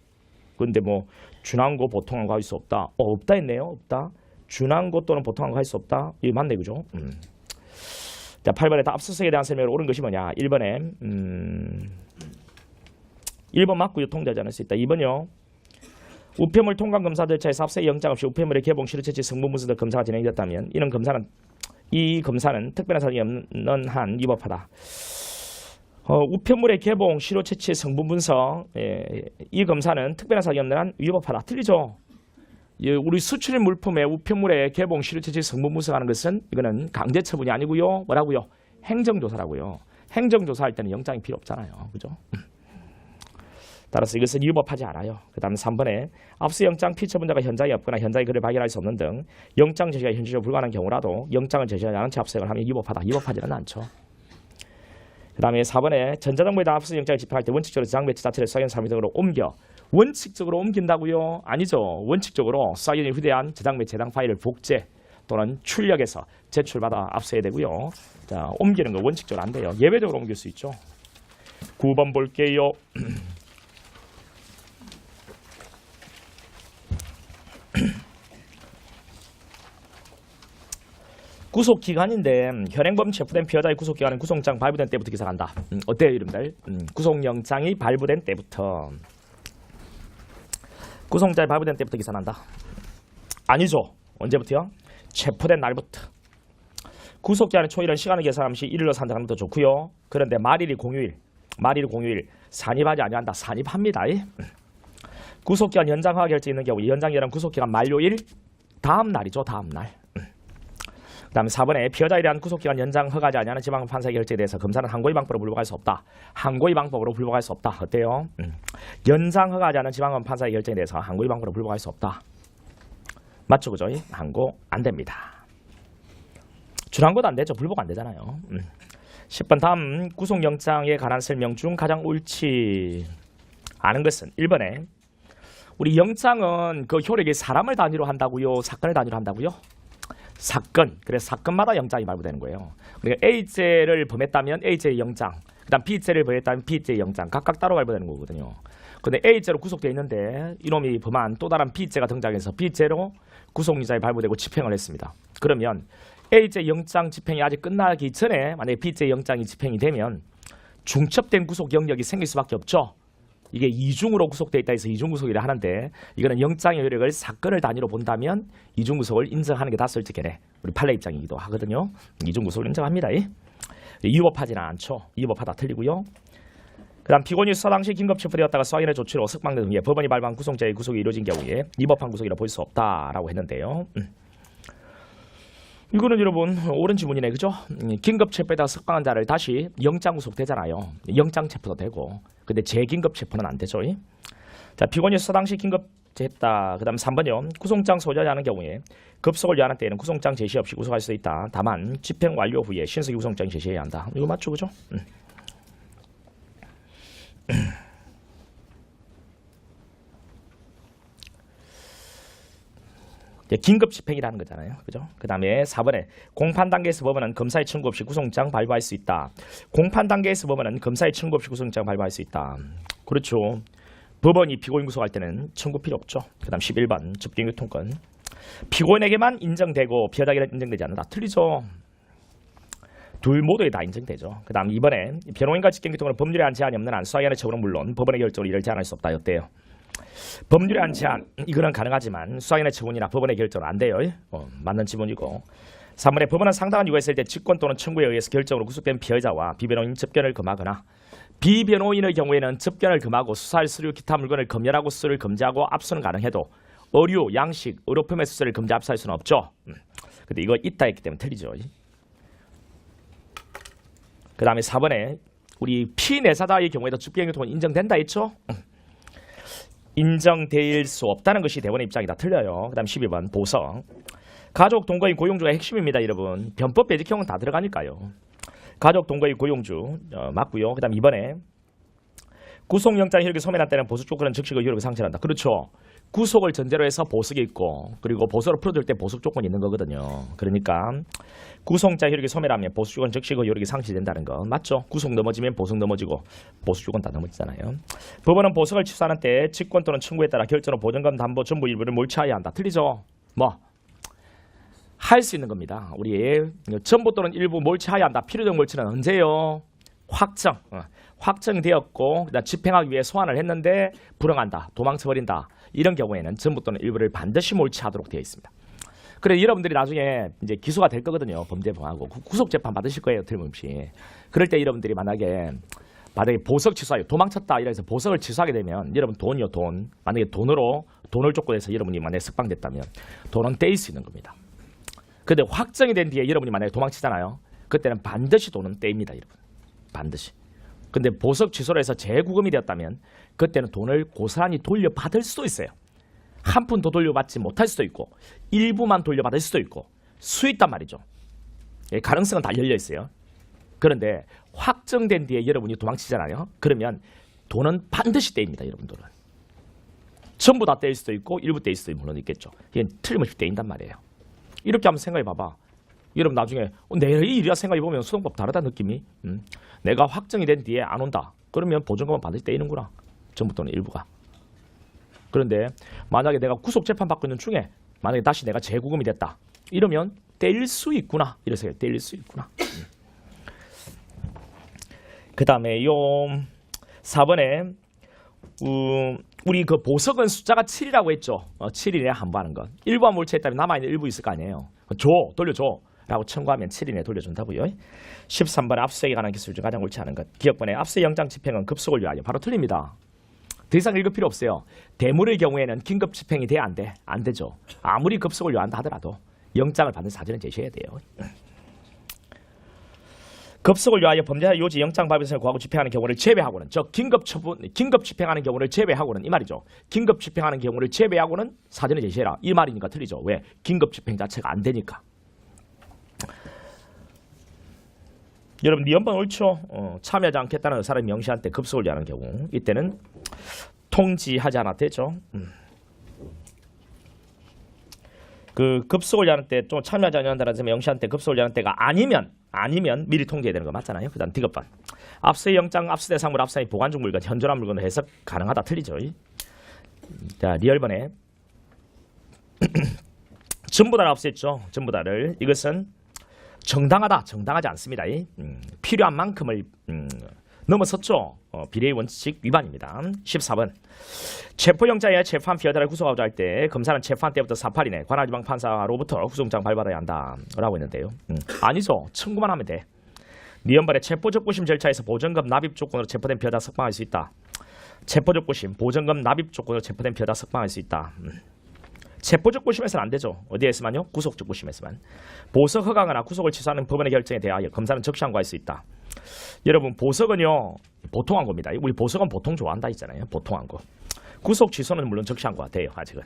그런데 뭐 준항고 보통항고 할 수 없다. 없다 했네요. 없다. 준항고 또는 보통항고 할 수 없다. 이게 맞네, 그죠? 자, 8번에 다 압수수색에 대한 설명으로 옳은 것이 뭐냐? 1번에 1번 맞고요. 통제하지 않을 수 있다. 2번요. 우편물 통관 검사 절차에서 압수수색 영장 없이 우편물의 개봉, 실효 채취, 성분 분석 검사가 진행됐다면 이 검사는 특별한 사정이 없는 한 위법하다. 우편물의 개봉, 실효 채취, 성분 분석 이 검사는 특별한 사정이 없는 한 위법하다. 틀리죠? 우리 수출입 물품의 우편물의 개봉, 실효 채취, 성분 분석하는 것은 이거는 강제 처분이 아니고요. 뭐라고요? 행정조사라고요. 행정조사할 때는 영장이 필요 없잖아요. 그죠? 따라서 이것은 위법하지 않아요. 그 다음 3번에 압수영장 피처분자가 현장에 없거나 현장에 그를 발견할 수 없는 등 영장 제시가 현실적으로 불가능한 경우라도 영장을 제시하지 않은 채 압수수색을 하면 위법하다. 위법하지는 않죠. 그 다음에 4번에 전자정보에 대한 압수영장을 집행할 때 원칙적으로 저장 매체 자체를 수사기관 사무 등으로 옮겨. 원칙적으로 옮긴다고요? 아니죠. 원칙적으로 수사기관이 휴대한 저장 매체 해당 파일을 복제 또는 출력해서 제출받아 압수해야 되고요. 자, 옮기는 거 원칙적으로 안 돼요. 예외적으로 옮길 수 있죠. 9번 볼게요. 구속기간인데 현행범 체포된 피해자의 구속기간은 구속영장 발부된 때부터 기사한다. 어때요 여러분들? 구속영장이 발부된 때부터 구속영장이 발부된 때부터 기사한다. 아니죠. 언제부터요? 체포된 날부터. 구속기간의 초일은 시간을 계산하면 시 일일로 산정하는 것도 좋고요. 그런데 말일이 공휴일 산입하지 아니한다. 산입합니다. 구속기간 연장 허가 결정이 있는 경우 연장이란 구속기간 만료일 다음 날이죠. 다음 날. 그 다음에 4번에 피해자에 대한 구속기간 연장 허가하지 아니하는 지방판사의 결정에 대해서 검사는 항고의 방법으로 불복할 수 없다. 항고의 방법으로 불복할 수 없다. 어때요? 연장 허가하지 않은 지방판사의 결정에 대해서 항고의 방법으로 불복할 수 없다. 맞죠? 그죠? 항고 안 됩니다. 준항고도 안 되죠. 불복 안 되잖아요. 10번 다음 구속영장에 관한 설명 중 가장 옳지 않은 것은 1번에 우리 영장은 그 효력이 사람을 단위로 한다고요? 사건을 단위로 한다고요? 사건. 그래서 사건마다 영장이 발부되는 거예요. 그러니까 A죄를 범했다면 A죄의 영장, 그 다음 B죄를 범했다면 B죄의 영장 각각 따로 발부되는 거거든요. 근데 A죄로 구속되어 있는데 이놈이 범한 또 다른 B죄가 등장해서 B죄로 구속영장이 발부되고 집행을 했습니다. 그러면 A죄 영장 집행이 아직 끝나기 전에 만약에 B죄 영장이 집행이 되면 중첩된 구속 영역이 생길 수밖에 없죠. 이게 이중으로 구속되어 있다 해서 이중구속이라 하는데 이거는 영장의 효력을 사건을 단위로 본다면 이중구속을 인정하는 게 다 솔직해네. 우리 판례 입장이기도 하거든요. 이중구속을 인정합니다. 위법하지는 않죠. 위법하다 틀리고요. 그 다음 피고인이 수사 당시 긴급 체포되었다가 수사기관의 조치로 석방된 후에 법원이 발부한 구속자의 구속이 이루어진 경우에 위법한 구속이라 볼 수 없다라고 했는데요. 이거는 여러분 옳은 지문이네. 그죠? 긴급 체포에다가 석방한 자를 다시 영장 구속되잖아요. 영장 체포도 되고. 근데 재긴급 체포는 안 되죠. 자, 피고인이 수사 당시 긴급했다. 그 다음 3번요. 구속장 소지하지 않은 경우에 급속을 요하는 때에는 구속장 제시 없이 구속할 수 있다. 다만 집행 완료 후에 신속히 구속장 제시해야 한다. 이거 맞죠? 그죠? 긴급 집행이라는 거잖아요. 그죠? 그 다음에 4번에 공판 단계에서 법원은 검사의 청구 없이 구속영장 발부할 수 있다. 공판 단계에서 법원은 검사의 청구 없이 구속영장 발부할 수 있다. 그렇죠. 법원이 피고인 구속할 때는 청구 필요 없죠. 그 다음 11번 접견교통권. 피고인에게만 인정되고 피해자에게는 인정되지 않는다. 틀리죠. 둘 모두에 다 인정되죠. 그 다음 2번에 변호인과 직경교통은 법률에 한 제한이 없는 한 수사기관의 처분은 물론 법원의 결정으로 이를 제한할 수 없다. 였대요. 법률에 한 제한 이거는 가능하지만 수사기관의 처분이나 법원의 결정은 안 돼요. 맞는 지문이고 3번에 법원은 상당한 이유가 있을 때 직권 또는 청구에 의해서 결정으로 구속된 피해자와 비변호인 접견을 금하거나 비변호인의 경우에는 접견을 금하고 수사할 서류 기타 물건을 검열하고 수수를 금지하고 압수는 가능해도 어류, 양식, 의료품의 수수를 금지 압수할 수는 없죠. 근데 이거 있다 했기 때문에 틀리죠. 그 다음에 4번에 우리 피내사자의 경우에도 집행유통은 인정된다 했죠? 인정될 수 없다는 것이 대법원의 입장이다. 틀려요. 그 다음 12번 보석. 가족, 동거인, 고용주가 핵심입니다. 여러분. 변법 배직형은 다 들어가니까요. 가족, 동거인, 고용주 맞고요. 그 다음 2번에 구속영장 효력이 소멸한 때는 보석 조건은 즉시그 효력을 상실한다. 그렇죠. 구속을 전제로 해서 보석이 있고 그리고 보석을 풀어줄 때 보석 조건이 있는 거거든요. 그러니까 구속영장 효력이 소멸하면 보석 조건 즉시그 효력이 상실된다는 거 맞죠? 구속 넘어지면 보석 넘어지고 보석 조건 다 넘어지잖아요. 법원은 보석을 취소하는 때 직권 또는 청구에 따라 결정으로 보증금 담보 전부 일부를 몰취하여야 한다. 틀리죠? 뭐? 할 수 있는 겁니다. 우리 전부 또는 일부 몰취하여야 한다. 필요적 몰취는 언제요? 확정되었고 그다음 집행하기 위해 소환을 했는데 불응한다. 도망쳐버린다. 이런 경우에는 전부 또는 일부를 반드시 몰취하도록 되어 있습니다. 그래서 여러분들이 나중에 이제 기소가 될 거거든요. 범죄범하고 구속재판 받으실 거예요. 틀림없이. 그럴 때 여러분들이 만약에 보석 취소하여 도망쳤다 이래서 보석을 취소하게 되면 여러분 돈이요 돈. 만약에 돈을 조건해서 여러분이 만약에 석방됐다면 돈은 떼일 수 있는 겁니다. 근데 확정이 된 뒤에 여러분이 만약에 도망치잖아요. 그때는 반드시 돈은 떼입니다. 여러분. 반드시. 근데 보석 취소로 해서 재구금이 되었다면 그때는 돈을 고스란히 돌려받을 수도 있어요. 한 푼 더 돌려받지 못할 수도 있고 일부만 돌려받을 수도 있고 수 있단 말이죠. 가능성은 다 열려 있어요. 그런데 확정된 뒤에 여러분이 도망치잖아요. 그러면 돈은 반드시 떼입니다. 여러분들은. 전부 다 떼일 수도 있고 일부 떼일 수도 물론 있겠죠. 이게 틀림없이 떼인단 말이에요. 이렇게 한번 생각해 봐봐. 여러분 나중에 내일 일이라 생각해 보면 소송법 다르다 느낌이. 내가 확정이 된 뒤에 안 온다. 그러면 보증금은 반드시 떼이는구나. 전부 또는 일부가. 그런데 만약에 내가 구속재판 받고 있는 중에 만약에 다시 내가 재구금이 됐다. 이러면 떼일 수 있구나. 이래서 떼일 수 있구나. 그 다음에 요 4번에 우리 그 보석은 숫자가 7이라고 했죠. 7이네 한부하는 것. 일부와 몰취했다면 남아있는 일부 있을 거 아니에요. 돌려줘. 라고 청구하면 7인에 돌려준다고요. 13번 압수수색에 관한 기술 중 가장 옳지 않은 것. 기억번에 압수수색 영장 집행은 급속을 위하여. 바로 틀립니다. 더 이상 읽을 필요 없어요. 대물의 경우에는 긴급 집행이 돼야 안 돼? 안 되죠. 아무리 급속을 요한다 하더라도 영장을 받는 사전을 제시해야 돼요. 급속을 위하여 범죄자 요지 영장 발부선을 구하고 집행하는 경우를 제외하고는 긴급 집행하는 경우를 제외하고는 이 말이죠. 긴급 집행하는 경우를 제외하고는 사전을 제시해라. 이 말이니까 틀리죠. 왜? 긴급 집행 자체가 안 되니까. 여러분 네 연방 옳죠? 참여하지 않겠다는 사람이 명시한 때 급속을 위하는 경우 이때는 통지하지 않아도 되죠. 그 급속을 위하는 때 좀 참여하지 않는다는 사람이 명시한 때 급속을 위하는 때가 아니면 미리 통지해야 되는 거 맞잖아요. 그다음 디귿번 압수의 영장 압수대 상물 압수의 보관 중 물건 현존한 물건을 해석 가능하다 틀리죠. 자 리얼번에 전부 다를 압수했죠. 전부 다를 이것은 정당하지 않습니다. 필요한 만큼을 넘어섰죠. 비례의 원칙 위반입니다. 14번 체포영장에 체포한 피해자를 구속하고자 할 때 검사는 체포한 때부터 48이내 관할지방 판사로부터 구속영장 발부받아야 한다 라고 했는데요. 아니죠. 청구만 하면 돼. 미연발의 체포적부심 절차에서 보증금 납입 조건으로 체포된 피해자 석방할 수 있다. 체포적부심 보증금 납입 조건으로 체포된 피해자 석방할 수 있다. 체포적부심에서는 안 되죠. 어디에서만요? 구속적부심에서만. 보석 허가거나 구속을 취소하는 법원의 결정에 대하여 검사는 적시 항고할 수 있다. 여러분 보석은요 보통 항고입니다. 우리 보석은 보통 좋아한다 했잖아요. 보통 항고. 구속 취소는 물론 적시 항고가 돼요. 아직은.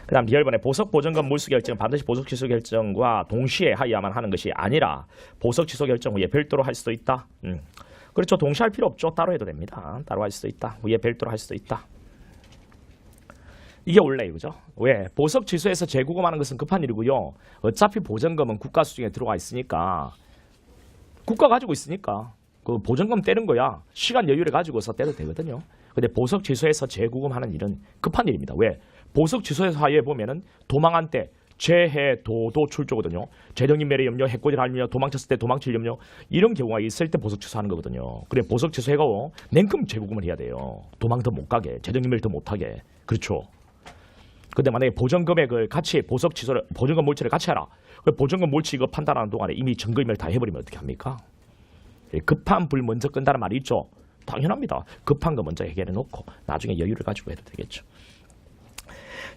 그 다음 리얼번에 보석 보증금 몰수 결정은 반드시 보석 취소 결정과 동시에 하여야만 하는 것이 아니라 보석 취소 결정 후에 별도로 할 수도 있다. 그렇죠. 동시에 할 필요 없죠. 따로 해도 됩니다. 따로 할 수도 있다. 후에 별도로 할 수도 있다. 이게 원래요. 그죠? 왜? 보석 취소해서 재구금하는 것은 급한 일이고요. 어차피 보증금은 국가 수중에 들어가 있으니까 국가 가지고 있으니까 그 보증금 떼는 거야. 시간 여유를 가지고서 떼도 되거든요. 근데 보석 취소해서 재구금하는 일은 급한 일입니다. 왜? 보석 취소해서 하에 보면은 도망한 때 재해 도도 출조거든요. 재정인멸의 염려, 해코지를 할 염려, 도망쳤을 때 도망칠 염려 이런 경우가 있을 때 보석 취소하는 거거든요. 그래 보석 취소해가고 냉큼 재구금을 해야 돼요. 도망 더 못 가게, 재정인멸 더 못 하게. 그렇죠. 근데 만약에 보증금액을 같이 보석 취소를 보증금 몰취를 같이 하라. 보증금 몰취 이거 판단하는 동안에 이미 증거인멸 다 해버리면 어떻게 합니까? 급한 불 먼저 끈다는 말이 있죠. 당연합니다. 급한 거 먼저 해결해 놓고 나중에 여유를 가지고 해도 되겠죠.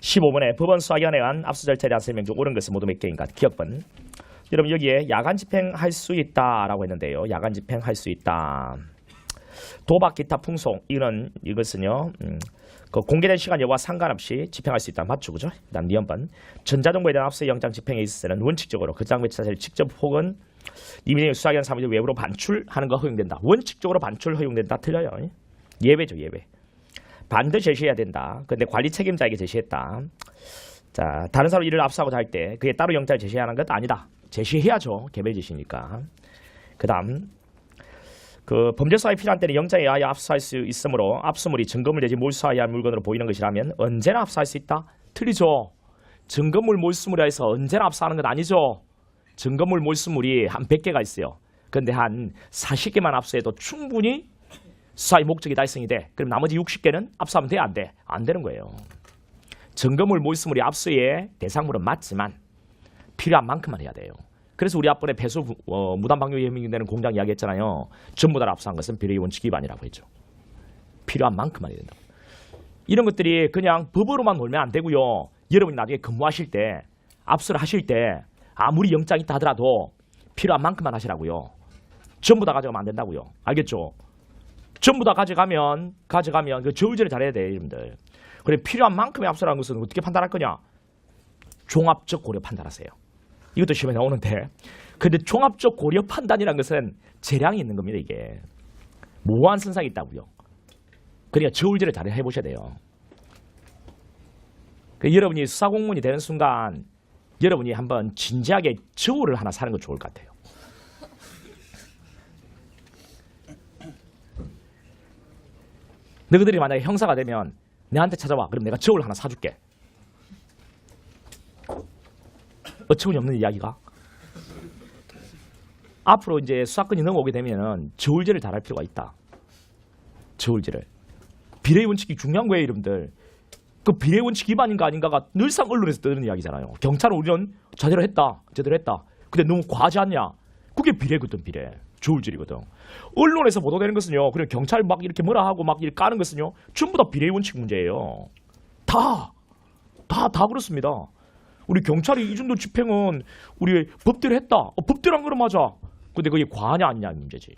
15번에 법원 수사기관에 의한 압수 절차에 대한 설명 중 옳은 것은 모두 몇 개인가? 기억번. 여러분 여기에 야간 집행할 수 있다라고 했는데요. 야간 집행할 수 있다. 도박, 기타, 풍속 이것은요. 그 공개된 시간 여부와 상관없이 집행할 수 있다. 맞죠, 그죠? 그다음 니언번 전자정보에 대한 압수 영장 집행에 있어서는 원칙적으로 그 장부 자체를 직접 혹은 이미 수사기관 사무실 외부로 반출하는 거 허용된다. 원칙적으로 반출 허용된다. 틀려요. 예외죠, 예외. 반드시 제시해야 된다. 근데 관리 책임자에게 제시했다. 자, 다른 사람 일을 압수하고자 할 때 그게 따로 영장을 제시해야 하는 것 아니다. 제시해야죠. 개별 지시니까. 그다음 그 범죄 수사에 필요한 때는 영장에 의하여 압수할 수 있으므로 압수물이 증거물 내지 몰수하여야 할 물건으로 보이는 것이라면 언제나 압수할 수 있다? 틀리죠. 증거물 몰수물에 해서 언제나 압수하는 건 아니죠. 증거물 몰수물이 한 100개가 있어요. 그런데 한 40개만 압수해도 충분히 수사의 목적이 달성이 돼. 그럼 나머지 60개는 압수하면 돼? 안 돼? 안 되는 거예요. 증거물 몰수물이 압수의 대상물은 맞지만 필요한 만큼만 해야 돼요. 그래서 우리 앞번에 폐수 무단방뇨 혐의 되는 공장 이야기했잖아요. 전부 다 압수한 것은 비례의 원칙 위반이라고 했죠. 필요한 만큼만 해야 된다. 이런 것들이 그냥 법으로만 놀면 안 되고요. 여러분이 나중에 근무하실 때 압수를 하실 때 아무리 영장이 있다 하더라도 필요한 만큼만 하시라고요. 전부 다 가져가면 안 된다고요. 알겠죠? 전부 다 가져가면 그 저울질을 잘해야 돼요, 여러분들. 그래 필요한 만큼의 압수라는 것은 어떻게 판단할 거냐? 종합적 고려 판단하세요. 이것도 시험에 나오는데, 근데 종합적 고려 판단이라는 것은 재량이 있는 겁니다. 이게 모호한 선상이 있다고요. 그러니까 저울질을 잘 해보셔야 돼요. 여러분이 수사 공무원이 되는 순간 여러분이 한번 진지하게 저울을 하나 사는 거 좋을 것 같아요. 너희들이 만약에 형사가 되면 내한테 찾아와. 그럼 내가 저울 하나 사줄게. 어처구니 없는 이야기가. 앞으로 이제 수사권이 넘어오게 되면 저울질을 잘할 필요가 있다. 저울질을. 비례의 원칙이 중요한 거예요, 여러분들. 그 비례의 원칙 위반인가 아닌가가 늘상 언론에서 뜨는 이야기잖아요. 경찰은 우리는 제대로 했다. 근데 너무 과하지 않냐? 그게 비례거든, 비례. 저울질이거든. 언론에서 보도되는 것은요. 그냥 경찰 막 이렇게 뭐라 하고 막 이렇게 까는 것은요. 전부 다 비례의 원칙 문제예요. 다 그렇습니다. 우리 경찰이 이 정도 집행은 우리 법대로 했다. 법대로 한 거는 맞아. 근데 그게 과하냐 아니냐 문제지.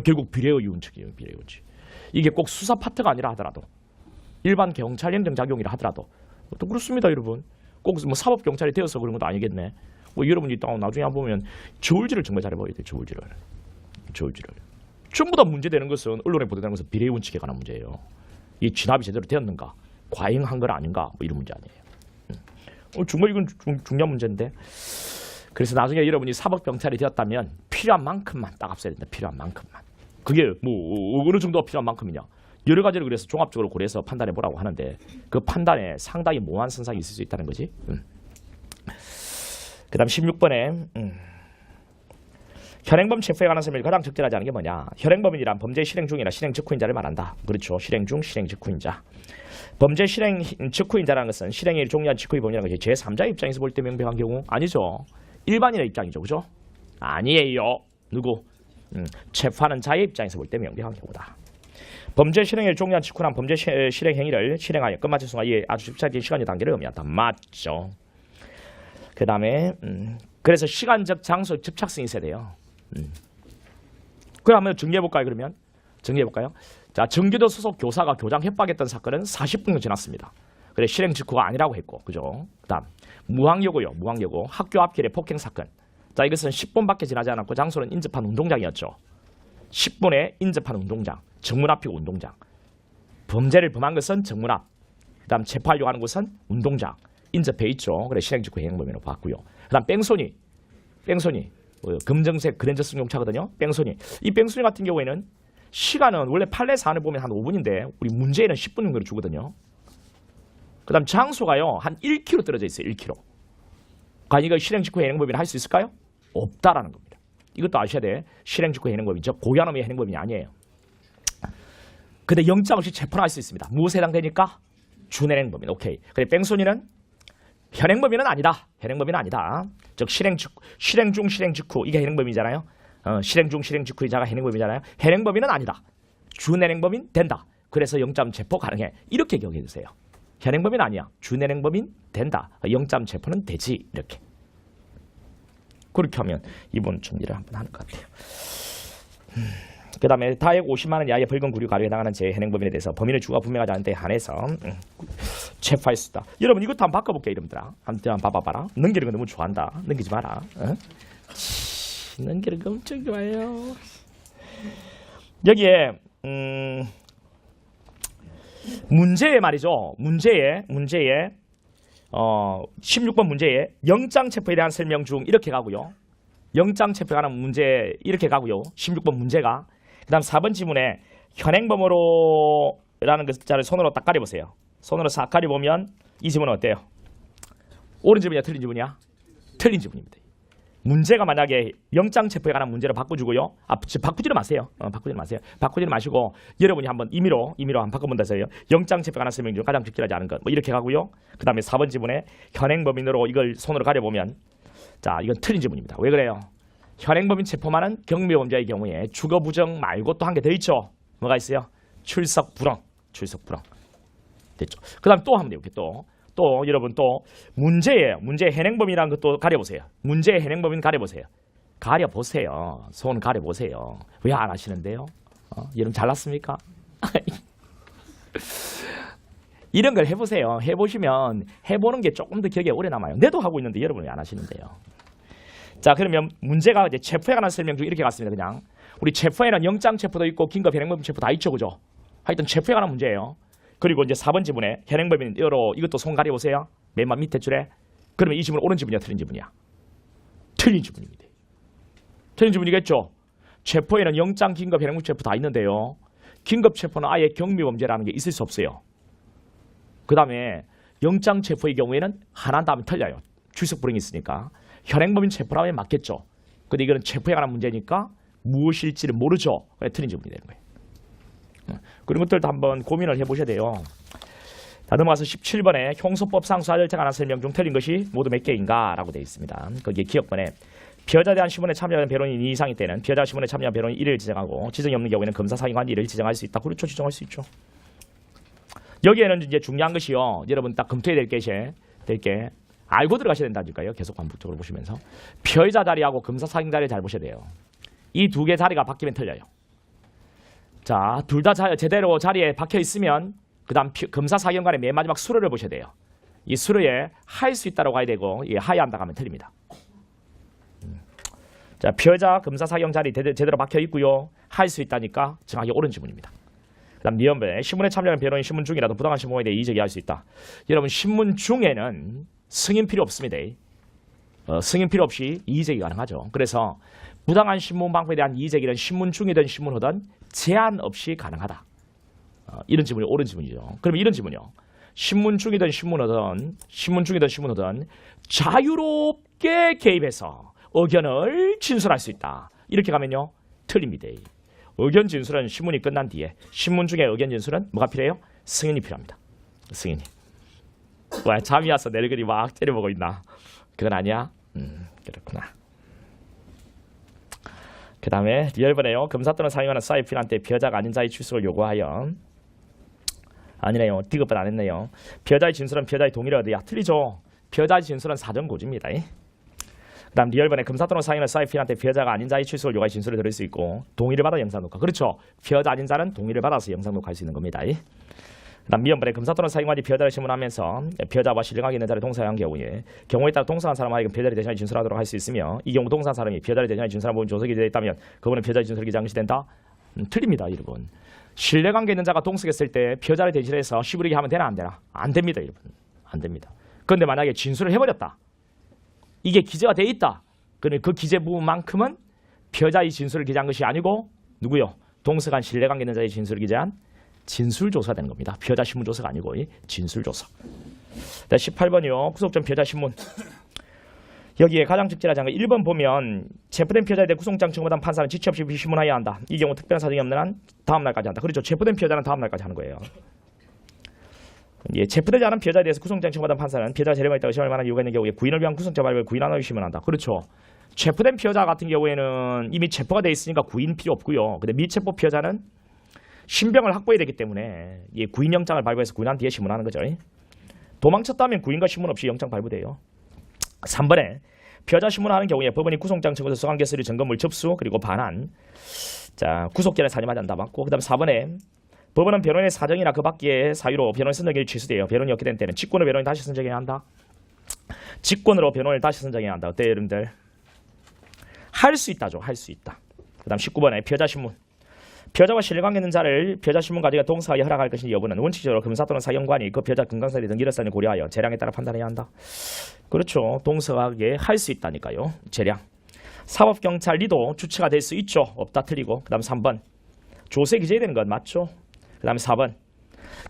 결국 비례의 원칙이에요. 비례의 원칙. 이게 꼭 수사 파트가 아니라 하더라도 일반 경찰 행정 작용이라 하더라도 또 그렇습니다, 여러분. 꼭 뭐 사법 경찰이 되어서 그런 것도 아니겠네. 뭐 여러분이 나중에 보면 저울질을 정말 잘해봐야 돼요. 저울질을. 전부 다 문제되는 것은 언론에 보도되는 것은 비례의 원칙에 관한 문제예요. 이 진압이 제대로 되었는가, 과잉한 건 아닌가, 뭐 이런 문제 아니에요. 정말 이건 중요한 문제인데. 그래서 나중에 여러분이 사법 경찰이 되었다면 필요한 만큼만 딱 압수해야 된다. 필요한 만큼만. 그게 뭐 어느 정도가 필요한 만큼이냐? 여러 가지를 그래서 종합적으로 고려해서 판단해 보라고 하는데 그 판단에 상당히 모호한 선상이 있을 수 있다는 거지. 그다음 16번에 현행범 체포에 관한 설명이 가장 적절하지 않은 게 뭐냐? 현행범인이란 범죄 실행 중이나 실행 직후인자를 말한다. 그렇죠. 실행 중, 실행 직후인자. 범죄 실행 직후인자라는 것은 실행이 종료한 직후의 범죄라는 것이 제3자의 입장에서 볼 때 명백한 경우 아니죠. 일반인의 입장이죠. 그죠? 아니에요. 누구? 체포하는 자의 입장에서 볼 때 명백한 경우다. 범죄 실행을 종료한 직후란 범죄 실행 행위를 실행하여 끝마친 순간 이에 아주 집착적인 시간의 단계를 의미한다. 맞죠. 그 다음에 그래서 시간적 장소 집착성이 있어야 돼요. 그럼 한번 정리해볼까요? 그러면 정리해볼까요? 자, 정교도 소속 교사가 교장 협박했던 사건은 40분 지났습니다. 그래 실행 직후가 아니라고 했고, 그죠? 그다음 무항여고요. 무항여고 학교 앞길의 폭행 사건. 자, 이것은 10분밖에 지나지 않았고 장소는 인접한 운동장이었죠. 10분에 인접한 운동장, 정문 앞이고 운동장. 범죄를 범한 것은 정문 앞. 그다음 체포하려고 하는 곳은 운동장. 인접해 있죠. 그래 실행 직후 행범위로 봤고요. 그다음 뺑소니. 검정색 그랜저 승용차거든요. 뺑소니. 이 뺑소니 같은 경우에는 시간은 원래 판례 사안을 보면 한 5분인데 우리 문제에는 10분 정도를 주거든요. 그 다음 장소가요. 한 1km 떨어져 있어요. 1km. 과연 이거 실행 직후 행행범위를 할 수 있을까요? 없다라는 겁니다. 이것도 아셔야 돼. 실행 직후 행행범위죠. 고의한 의미의 행행범위 아니에요. 근데 영장 없이 체포를 할 수 있습니다. 무엇에 해당되니까? 준행행범위. 오케이. 근데 뺑소니는 현행범위는 아니다. 현행범위는 아니다. 즉 실행 중, 실행 직후 이게 현행범위잖아요. 실행 중, 실행 직후이자가 현행범위잖아요. 현행범위는 아니다. 준현행범위는 된다. 그래서 영장 체포 가능해. 이렇게 기억해 주세요. 현행범위는 아니야. 준현행범위는 된다. 영장 체포는 되지. 이렇게. 그렇게 하면 이번 준비를 한번 하는 것 같아요. 그 다음에 다액 50만 원 이하의 벌금 구류 가료에 해당하는 제 현행 범인에 대해서 범인의 주가 분명하지 않은 데 한해서 체포할 수 있다. 여러분 이것도 한번 바꿔볼게요. 이름들아. 한번 봐봐봐라. 넘기는 거 너무 좋아한다. 넘기지 마라. 넘기는 거 엄청 좋아해요. 여기에 문제에 말이죠. 문제에 16번 문제에 영장 체포에 대한 설명 중 이렇게 가고요. 영장 체포에 관한 문제 이렇게 가고요. 16번 문제가 그 다음 4번 지문에 현행범으로라는 글자를 손으로 딱 가려보세요. 손으로 싹 가려보면 이 지문은 어때요? 옳은 지문이야 틀린 지문이야? 틀린 지문입니다. 문제가 만약에 영장 체포에 관한 문제로 바꿔주고요. 바꾸지는 마세요. 바꾸지는 마세요. 바꾸지는 마시고 여러분이 한번 임의로 한번 바꿔본다 해서요. 영장 체포에 관한 설명 중 가장 적절하지 않은 것 뭐 이렇게 가고요. 그 다음에 4번 지문에 현행범인으로 이걸 손으로 가려보면 자 이건 틀린 지문입니다. 왜 그래요? 현행범인 체포만은 경미범죄의 경우에 주거 부정 말고 또 한 개 더 있죠. 뭐가 있어요? 출석 불응. 됐죠. 그 다음에 또 하면 돼요. 또 여러분 또 문제 현행범이라는 것도 가려보세요. 문제 현행범인 가려보세요. 손 가려보세요. 왜 안 하시는데요? 여러분 잘났습니까? 이런 걸 해보세요. 해보시면 해보는 게 조금 더 기억에 오래 남아요. 내도 하고 있는데 여러분이 안 하시는데요. 자 그러면 문제가 이제 체포에 관한 설명 중 이렇게 갔습니다. 그냥 우리 체포에는 영장 체포도 있고 긴급 현행범 체포 다 있죠, 그죠? 하여튼 체포에 관한 문제예요. 그리고 이제 4번 지문에 현행범인 이것도 손 가려보세요. 맨 밑에 줄에. 그러면 이 지문은 옳은 지문이야, 틀린 지문이야? 틀린 지문입니다. 틀린 지문이겠죠? 체포에는 영장, 긴급, 현행범 체포 다 있는데요. 긴급 체포는 아예 경미범죄라는 게 있을 수 없어요. 그 다음에 영장 체포의 경우에는 하나 다음에 틀려요. 출석 불응이 있으니까. 현행범인 체포라면 맞겠죠. 근데 이거는 체포에 관한 문제니까 무엇일지를 모르죠. 틀린 지문이 되는 거예요. 그런 것들도 한번 고민을 해보셔야 돼요. 자, 넘어가서 17번에 형소법상 수사 절차에 관한 설명 중 틀린 것이 모두 몇 개인가? 라고 되어 있습니다. 거기에 기억번에 피해자에 대한 신문에 참여하는 변호인이 2 이상일 때는 피해자 신문에 참여한 변호인 1을 지정하고 지정이 없는 경우에는 검사 사기관 1을 지정할 수 있다. 그렇죠. 지정할 수 있죠. 여기에는 이제 중요한 것이요. 여러분 딱 검토해야 될 게 알고 들어가셔야 된다니까요. 계속 반복적으로 보시면서 피해자 자리하고 검사 사기관 자리를 잘 보셔야 돼요. 이 두 개 자리가 바뀌면 틀려요. 자, 둘 다 제대로 자리에 박혀 있으면 그 다음 검사 사기관의 맨 마지막 수료를 보셔야 돼요. 이 수료에 할 수 있다고 가야 되고 하야 한다 하면 틀립니다. 자, 피해자 검사 사기관 자리 제대로 박혀 있고요. 할 수 있다니까 정확히 옳은 지문입니다. 그 다음 니언배 신문에 참여하는 변호인 신문 중이라도 부당한 신문에 대해 이의제기할 수 있다. 여러분 신문 중에는 승인 필요 없습니다. 승인 필요 없이 이의제기 가능하죠. 그래서 부당한 신문 방법에 대한 이의제기는 신문 중이든 신문 후든 제한 없이 가능하다. 이런 지문이 옳은 지문이죠. 그러면 이런 지문이요. 신문 중이든 신문 후든 자유롭게 개입해서 의견을 진술할 수 있다. 이렇게 가면요. 틀립니다. 의견 진술은 신문이 끝난 뒤에 신문 중에 의견 진술은 뭐가 필요해요? 승인이 필요합니다. 승인이. 왜 잠이 와서 내 얼굴이 막 째려보고 있나? 그건 아니야? 그렇구나. 그 다음에 리얼번에요. 검사 또는 사용하는 사이필한테 피해자가 아닌 자의 출석을 요구하여 아니네요. 디귿번 안 했네요. 피해자의 진술은 피해자의 동의를 얻어야 틀리죠. 피해자의 진술은 사전고지입니다. 그 다음 리얼번에 검사 또는 사용하는 사이필한테 피해자가 아닌 자의 출석을 요구하여 진술을 들을 수 있고 동의를 받아 영상 녹화. 그렇죠. 피해자 아닌 자는 동의를 받아서 영상 녹화할 수 있는 겁니다. 그 다음 미연번에 검사 또는 사기관이 피해자를 신문하면서 피해자와 신뢰관계 있는 자를 동사한 경우에 따라 동사한 사람에게 피해자를 대신하여 진술하도록 할 수 있으며 이 경우 동사한 사람이 피해자를 대신하여 진술한 부분 조석이 되어 있다면 그분은 피해자의 진술이 기재한 것이 된다? 틀립니다. 여러분. 신뢰관계 있는 자가 동석했을 때 피해자를 대신해서 시부리게 하면 되나 안 되나? 안 됩니다. 여러분. 안 됩니다. 그런데 만약에 진술을 해버렸다. 이게 기재가 돼 있다. 그러면 그 기재 부분만큼은 피해자의 진술을 기재한 것이 아니고 누구요? 동석한 신뢰관계 있는 자의 진술을 기재한 진술조사가 되는 겁니다. 피해자 신문조사가 아니고 진술조사. 18번이요. 구속전 피해자 신문. 여기에 가장 적절하지 않은 거 1번 보면 체포된 피해자에 대해 구속장 청구받은 판사는 지체 없이 신문하여야 한다. 이 경우 특별한 사정이 없는 한 다음 날까지 한다. 그렇죠. 체포된 피해자는 다음 날까지 하는 거예요. 체포되지 않은 피해자에 대해서 구속장 청구받은 판사는 피해자가 재량이 있다고 시험할 만한 이유가 있는 경우에 구인을 위한 구속장 발부에 구인하는 의심을 한다. 그렇죠. 체포된 피해자 같은 경우에는 이미 체포가 돼 있으니까 구인 필요 없고요. 근데 미체포 피해자는 신병을 확보해야 되기 때문에 구인영장을 발부해서 구인한 뒤에 신문하는 거죠. 도망쳤다면 구인과 신문 없이 영장 발부돼요. 3번에 피해자 신문하는 경우에 법원이 구속장 청구서 서강개서류 점검물 접수 그리고 반환. 자, 구속기한에 사념하지 않다 맞고. 그다음 4번에 법원은 변호인의 사정이나 그 밖의 사유로 변호인 선정이 취소돼요. 변호인이 없게 된 때는 직권으로 변호인 다시 선정해야 한다. 직권으로 변호인을 다시 선정해야 한다. 어때요, 여러분들? 할 수 있다죠. 할 수 있다. 그다음 19번에 피해자 신문. 피해자와 신뢰관계 있는 자를 피해자 신문 가지고 동사하게 허락할 것인지 여부는 원칙적으로 검사 또는 사형관이 그 피해자 건강상의 등기를 사안을 고려하여 재량에 따라 판단해야 한다. 그렇죠. 동사하게 할 수 있다니까요. 재량. 사법경찰리도 주체가 될 수 있죠. 없다 틀리고. 그 다음 3번. 조세 기재해야 되는 건 맞죠. 그 다음에 4번.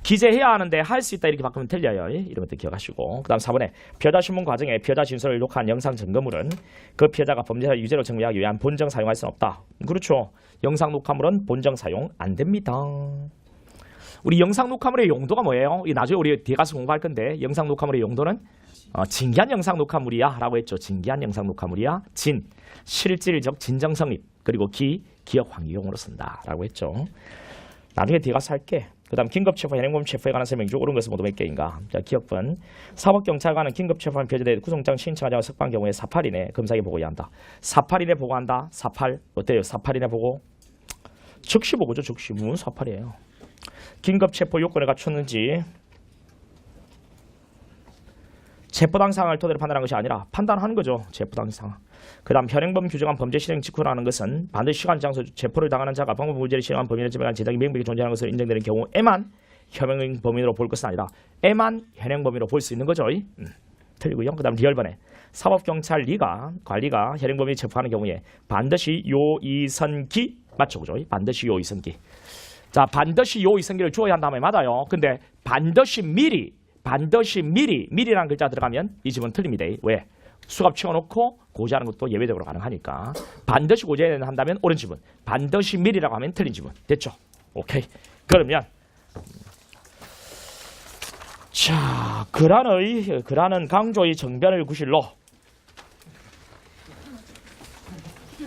기재해야 하는데 할 수 있다 이렇게 바꾸면 틀려요. 이런 것도 기억하시고. 그 다음 4번에 피해자 신문 과정에 피해자 진술을 녹화한 영상 증거물은 그 피해자가 범죄자 유죄로 증명하기 위한 본정 사용할 수는 없다. 그렇죠. 영상 녹화물은 본정 사용 안 됩니다. 우리 영상 녹화물의 용도가 뭐예요? 나중에 우리 뒤에 가서 공부할 건데 영상 녹화물의 용도는 진기한 영상 녹화물이야 라고 했죠. 진기한 영상 녹화물이야. 진, 실질적 진정 성립. 그리고 기, 기억 환기용으로 쓴다 라고 했죠. 나중에 뒤에 가서 할게. 그 다음 긴급체포, 현행범 체포에 관한 설명 중 옳은 것은 모두 몇 개인가. 자, 기억분. 사법경찰관은 긴급체포한 피해자에 구속장 신청하지 않은 석방 경우에 48 이내 검사에게 보고해야 한다. 48 이내 보고한다. 48. 어때요? 48 이내 보고. 즉시 보고죠. 즉시. 무슨 48이에요. 긴급체포 요건을 갖췄는지 체포당 상황을 토대로 판단하는 것이 아니라 판단하는 거죠. 체포당 상황. 그 다음 현행범 규정한 범죄 실행 직후라는 것은 반드시 시간, 장소, 체포를 당하는 자가 방법 무죄를 실행한 범인을 지명한 제작이 명백히 존재하는 것으로 인정되는 경우에만 현행 범인으로 볼 것은 아니라 에만 현행 범인으로 볼 수 있는 거죠. 틀리고요. 그 다음 리얼번에 사법경찰리가 관리가 현행 범인을 체포하는 경우에 반드시 요이선기 맞죠, 그죠? 반드시 요이선기. 자, 반드시 요이선기를 주어야 한다면 맞아요. 근데 반드시 미리라는 글자 들어가면 이 집은 틀립니다. 왜? 수갑 채워놓고 고지하는 것도 예외적으로 가능하니까 반드시 고지해야 한다면 옳은 지분, 반드시 미리라고 하면 틀린 지분. 됐죠? 오케이. 그러면 자, 그라는 강조의 정변을 구실로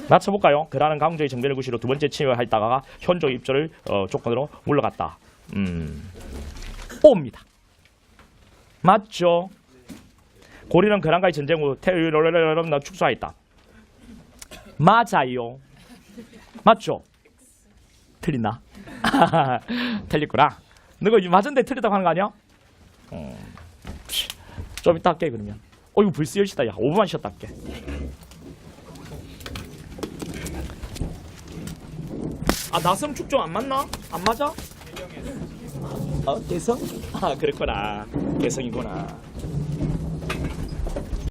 맞춰볼까요? 그라는 강조의 정변을 구실로 두 번째 침해하다가 현조 입조를 조건으로 물러갔다. 옵니다. 맞죠? 고리는 그란과의 전쟁 후 태유를 축소하였다. 맞아요. 맞죠? 틀리나? 틀렸구나. 너가 맞은데 틀리다고 하는 거 아니야? 좀 이따 할게 그러면. 이거 불스 10시다. 야 5분만 쉬었다 할게. 나섬 축좀 안 맞나? 안 맞아? 개성? 그렇구나. 개성이구나.